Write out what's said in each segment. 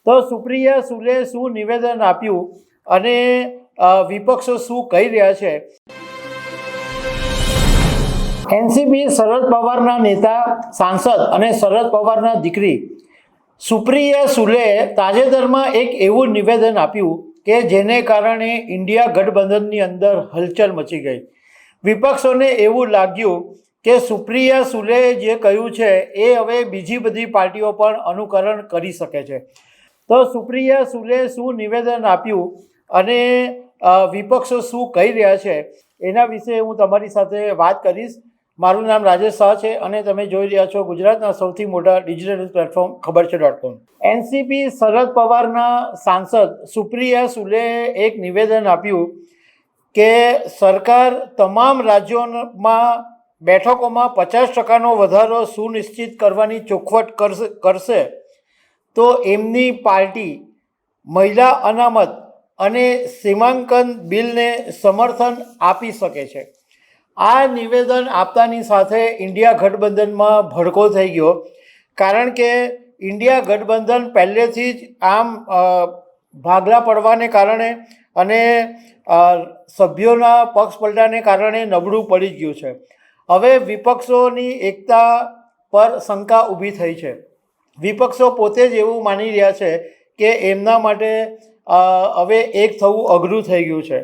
તો સુપ્રિયા સુલે શું નિવેદન આપ્યું અને વિપક્ષો શું કહી રહ્યા છે? એનસીપી શરદ પવારના નેતા, સાંસદ અને શરદ પવારના દીકરી સુપ્રિયા સુલે તાજેતરમાં એક એવું નિવેદન આપ્યું કે જેને કારણે ઇન્ડિયા ગઠબંધનની અંદર હલચલ મચી ગઈ. વિપક્ષોને એવું લાગ્યું કે સુપ્રિયા સુલે જે કહ્યું છે એ હવે બીજી બધી પાર્ટીઓ પણ અનુકરણ કરી શકે છે. તો સુપ્રિયા સુલે શું નિવેદન આપ્યું અને વિપક્ષો શું કહી રહ્યા છે એના વિશે હું તમારી સાથે વાત કરીશ. મારું નામ રાજેશ શાહ છે અને તમે જોઈ રહ્યા છો ગુજરાતના સૌથી મોટા ડિજિટલ પ્લેટફોર્મ ખબર છે.com. એનસીપી શરદ પવારના સાંસદ સુપ્રિયા સુલેએ એક નિવેદન આપ્યું કે સરકાર તમામ રાજ્યોમાં બેઠકોમાં 50% વધારો સુનિશ્ચિત કરવાની ચોખવટ કરશે તો એમની પાર્ટી મહિલા અનામત અને સીમાંકન બિલને સમર્થન આપી શકે છે. આ નિવેદન આપતાની સાથે ઇન્ડિયા ગઠબંધનમાં ભડકો થઈ ગયો, કારણ કે ઇન્ડિયા ગઠબંધન પહેલેથી જ આમ ભાગલા પડવાને કારણે અને સભ્યોના પક્ષપલટાને કારણે નબળું પડી ગયું છે. હવે વિપક્ષોની એકતા પર શંકા ઊભી થઈ છે. વિપક્ષો પોતે જ એવું માની રહ્યા છે કે એમના માટે હવે એક થવું અઘરું થઈ ગયું છે.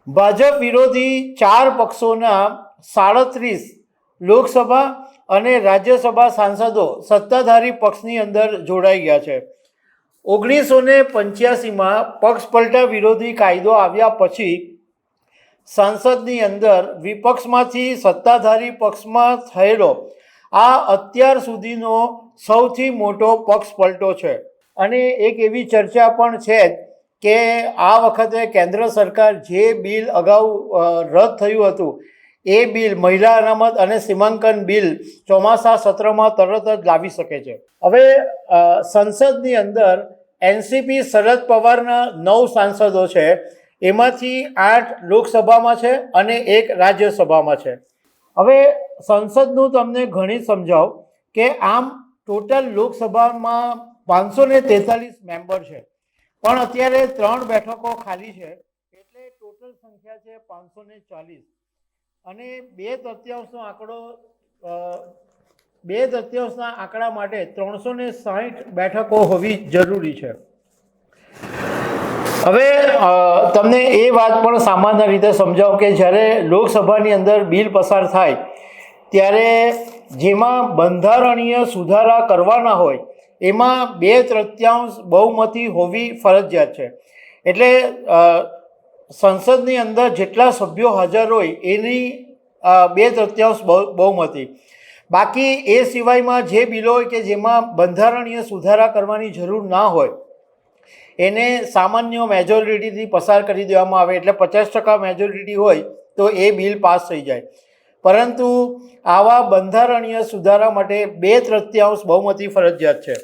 ભાજપ વિરોધી 4 પક્ષોના 37 લોકસભા અને રાજ્યસભા સાંસદો સત્તાધારી પક્ષની અંદર જોડાઈ ગયા છે. 1985માં પક્ષપલટા વિરોધી કાયદો આવ્યા પછી સંસદની અંદર વિપક્ષમાંથી સત્તાધારી પક્ષમાં થયેલો આ અત્યાર સુધીનો સૌથી મોટો પક્ષપલટો છે. અને એક એવી ચર્ચા પણ છે કે આ વખતે કેન્દ્ર સરકાર જે બિલ અગાઉ રદ થયું હતું એ બિલ મહિલા અનામત અને સીમાંકન બિલ ચોમાસા સત્રમાં તરત જ લાવી શકે છે. હવે સંસદની અંદર એનસીપી શરદ પવારના 9 સાંસદો છે, એમાંથી 8 લોકસભામાં છે અને 1 રાજ્યસભામાં છે. હવે સંસદનું તમને ઘણી સમજાવ કે આમ ટોટલ લોકસભામાં 543 મેમ્બર છે, પણ અત્યારે 3 બેઠકો ખાલી છે, એટલે ટોટલ સંખ્યા છે 540 અને 2/3 આંકડો 2/3 આંકડા માટે 360 બેઠકો હોવી જરૂરી છે. હવે તમને એ વાત પણ સામાન્ય રીતે સમજાવો કે જ્યારે લોકસભાની અંદર બિલ પસાર થાય ત્યારે જેમાં બંધારણીય સુધારા કરવાના હોય એમાં 2/3 બહુમતી હોવી ફરજિયાત છે. એટલે સંસદની અંદર જેટલા સભ્યો હાજર હોય એની 2/3 બહુમતી. બાકી એ સિવાયમાં જે બિલો હોય કે જેમાં બંધારણીય સુધારા કરવાની જરૂર ના હોય એને સામાન્ય મેજોરિટીથી પસાર કરી દેવામાં આવે, એટલે 50% મેજોરિટી હોય તો એ બિલ પાસ થઈ જાય. પરંતુ આવા બંધારણીય સુધારા માટે 2/3 બહુમતી ફરજિયાત છે.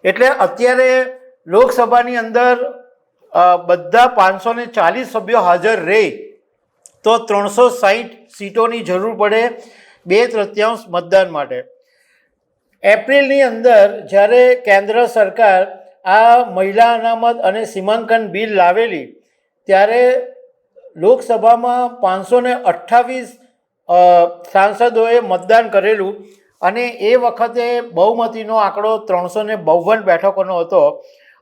એટલે અત્યારે લોકસભાની અંદર બધા 540 સભ્યો હાજર રહે તો 360 સીટોની જરૂર પડે 2/3 મતદાન માટે. એપ્રિલની અંદર જ્યારે કેન્દ્ર સરકાર આ મહિલા અનામત અને સીમાંકન બિલ લાવેલી ત્યારે લોકસભામાં 528 સાંસદોએ મતદાન કરેલું અને એ વખતે બહુમતીનો આંકડો 352 બેઠકોનો હતો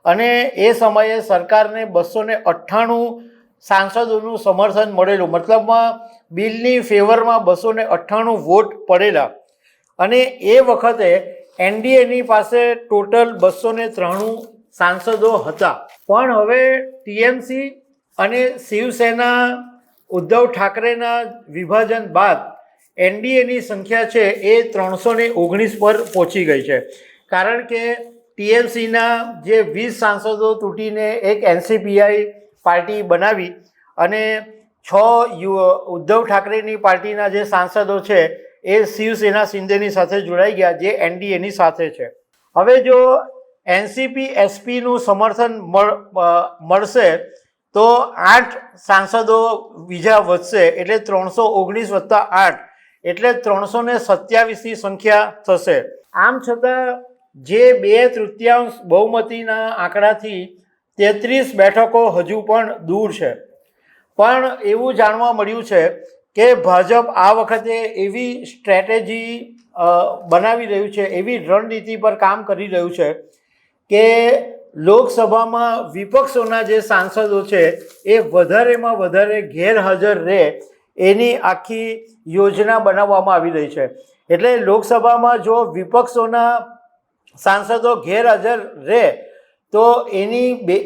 અને એ સમયે સરકારને 298 સાંસદોનું સમર્થન મળેલું. મતલબમાં બિલની ફેવરમાં 298 વોટ પડેલા અને એ વખતે એનડીએની પાસે ટોટલ 293 સાંસદો હતા. પણ હવે ટીએમસી અને શિવસેના ઉદ્ધવ ઠાકરેના વિભાજન બાદ એનડીએની સંખ્યા છે એ 319 પર પહોંચી ગઈ છે. કારણ કે ટીએમસીના જે 20 સાંસદો તૂટીને એક એનસીપીઆઈ પાર્ટી બનાવી અને 6 ઉદ્ધવ ઠાકરેની પાર્ટીના જે સાંસદો છે એ શિવસેના શિંદેની સાથે જોડાઈ ગયા, જે એનડીએની સાથે છે. હવે જો એનસીપી એસપીનું સમર્થન મળશે તો 8 સાંસદો બીજા વધશે, એટલે 319 + 8 એટલે 327ની સંખ્યા થશે. આમ છતાં જે 2/3 બહુમતીના આંકડાથી 33 બેઠકો હજુ પણ દૂર છે. પણ એવું જાણવા મળ્યું છે કે ભાજપ આ વખતે એવી સ્ટ્રેટેજી બનાવી રહ્યું છે, એવી રણનીતિ પર કામ કરી રહ્યું છે કે લોકસભામાં વિપક્ષોના જે સાંસદો છે એ વધારેમાં વધારે ગેરહાજર રહે એની આખી યોજના બનાવવામાં આવી રહી છે. એટલે લોકસભામાં જો વિપક્ષોના સાંસદો ગેરહાજર રહે તો એની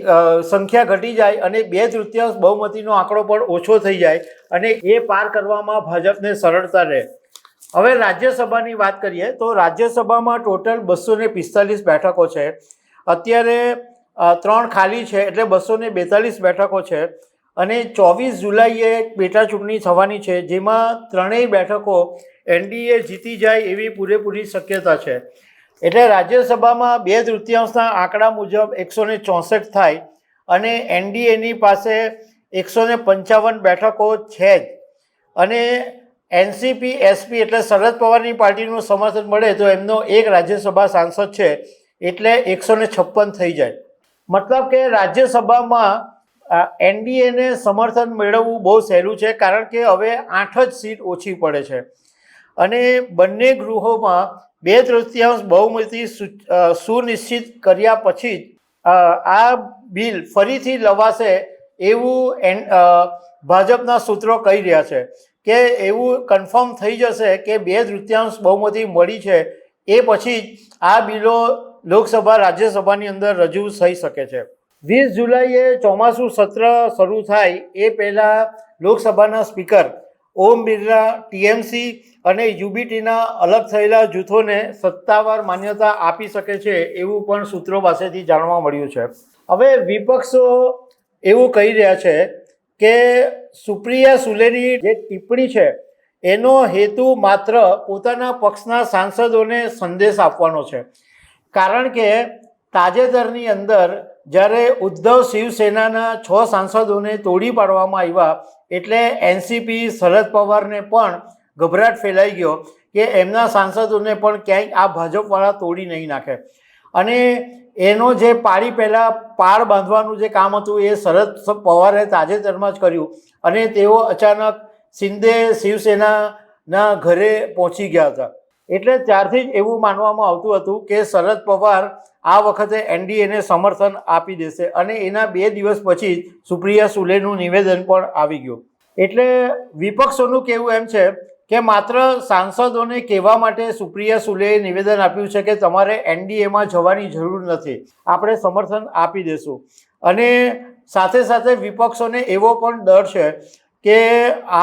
સંખ્યા ઘટી જાય અને 2/3 બહુમતીનો આંકડો પણ ઓછો થઈ જાય અને એ પાર કરવામાં ભાજપને સરળતા રહે. હવે રાજ્યસભાની વાત કરીએ તો રાજ્યસભામાં ટોટલ 245 બેઠકો છે. અત્યારે 3 ખાલી છે એટલે 242 બેઠકો છે અને 24 જુલાઈએ પેટા ચૂંટણી થવાની છે, જેમાં 3 બેઠકો એનડીએ જીતી જાય એવી પૂરેપૂરી શક્યતા છે. એટલે રાજ્યસભામાં 2/3 આંકડા મુજબ 164 થાય અને એનડીએની પાસે 155 બેઠકો છે જ. અને એનસીપી એસપી એટલે શરદ પવારની પાર્ટીનું સમર્થન મળે તો એમનો એક રાજ્યસભા સાંસદ છે એટલે 156 થઈ જાય. મતલબ કે રાજ્યસભામાં એનડીએને સમર્થન મેળવવું બહુ સહેલું છે, કારણ કે હવે 8 જ સીટ ઓછી પડે છે અને બંને ગૃહોમાં 2/3 બહુમતી સુનિશ્ચિત કર્યા પછી જ આ બિલ ફરીથી લવાશે એવું ભાજપના સૂત્રો કહી રહ્યા છે કે એવું કન્ફર્મ થઈ જશે કે 2/3 બહુમતી મળી છે એ પછી જ આ બિલો લોકસભા રાજ્યસભાની અંદર રજૂ થઈ શકે છે. 20 જુલાઈએ ચોમાસું સત્ર શરૂ થાય એ પહેલાં લોકસભાના સ્પીકર ઓમ બિરલા ટીએમસી અને યુબીટીના અલગ થયેલા જૂથોને સત્તાવાર માન્યતા આપી શકે છે એવું પણ સૂત્રો પાસેથી જાણવા મળ્યું છે. હવે વિપક્ષો એવું કહી રહ્યા છે કે સુપ્રિયા સુલેની જે ટિપ્પણી છે એનો હેતુ માત્ર પોતાના પક્ષના સાંસદોને સંદેશ આપવાનો છે, કારણ કે તાજેતરની અંદર જ્યારે ઉદ્ધવ શિવસેનાના 6 સાંસદોને તોડી પાડવામાં આવ્યા એટલે એનસીપી શરદ પવારને પણ ગભરાટ ફેલાઈ ગયો કે એમના સાંસદોને પણ ક્યાંય આ ભાજપવાળા તોડી નહીં નાખે. અને એનો જે પાળી પહેલાં પાળ બાંધવાનું જે કામ હતું એ શરદ પવારે તાજેતરમાં જ કર્યું અને તેઓ અચાનક શિંદે શિવસેનાના ઘરે પહોંચી ગયા હતા. એટલે ત્યારથી જ એવું માનવામાં આવતું હતું કે શરદ પવાર આ વખતે એનડીએને સમર્થન આપી દેશે અને એના 2 દિવસ પછી જ સુપ્રિયા સુલેનું નિવેદન પણ આવી ગયું. એટલે વિપક્ષોનું કહેવું એમ છે કે માત્ર સાંસદોને કહેવા માટે સુપ્રિયા સુલેએ નિવેદન આપ્યું છે કે તમારે એનડીએમાં જવાની જરૂર નથી, આપણે સમર્થન આપી દઈશું. અને સાથે સાથે વિપક્ષોને એવો પણ ડર છે કે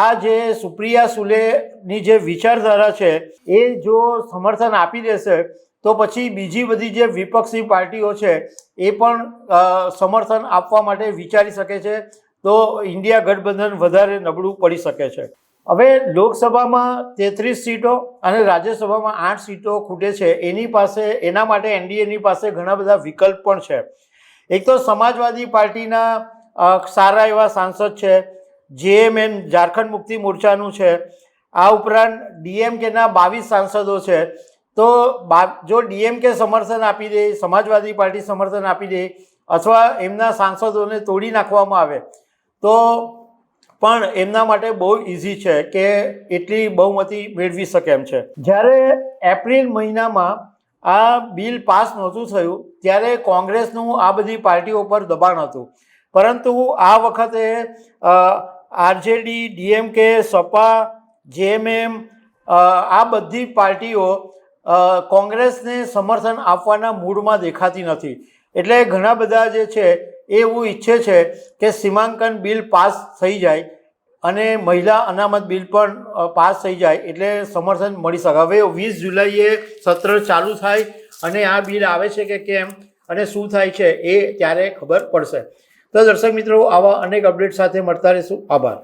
આ જે સુપ્રિયા સુલેની જે વિચારધારા છે એ જો સમર્થન આપી દેશે તો પછી બીજી બધી જે વિપક્ષી પાર્ટીઓ છે એ પણ સમર્થન આપવા માટે વિચારી શકે છે, તો ઇન્ડિયા ગઠબંધન વધારે નબળું પડી શકે છે. હવે લોકસભામાં 33 સીટો અને રાજ્યસભામાં 8 સીટો ખૂટે છે. એના માટે એનડીએની પાસે ઘણા બધા વિકલ્પ પણ છે. એક તો સમાજવાદી પાર્ટીના સારા એવા સાંસદ છે, જેએમએમ ઝારખંડ મુક્તિ મોરચાનું છે, આ ઉપરાંત ડીએમકેના 22 સાંસદો છે. તો જો ડીએમકે સમર્થન આપી દે, સમાજવાદી પાર્ટી સમર્થન આપી દે અથવા એમના સાંસદોને તોડી નાખવામાં આવે તો પણ એમના માટે બહુ ઇઝી છે કે એટલી બહુમતી મેળવી શકે એમ છે. જ્યારે એપ્રિલ મહિનામાં આ બિલ પાસ નહોતું થયું ત્યારે કોંગ્રેસનું આ બધી પાર્ટીઓ પર દબાણ હતું, પરંતુ આ વખતે આરજેડી, ડીએમકે, સપા, જેએમએમ આ બધી પાર્ટીઓ કોંગ્રેસને સમર્થન આપવાના મૂડમાં દેખાતી નથી. એટલે ઘણા બધા જે છે એ એવું ઈચ્છે છે કે સીમાંકન બિલ પાસ થઈ જાય અને મહિલા અનામત બિલ પણ પાસ થઈ જાય એટલે સમર્થન મળી શકે. હવે 20 જુલાઈએ સત્ર ચાલુ થાય અને આ બિલ આવે છે કે કેમ અને શું થાય છે એ ત્યારે ખબર પડશે. તો દર્શક મિત્રો, આવા અનેક અપડેટ સાથે મળતા રહીશું. આભાર.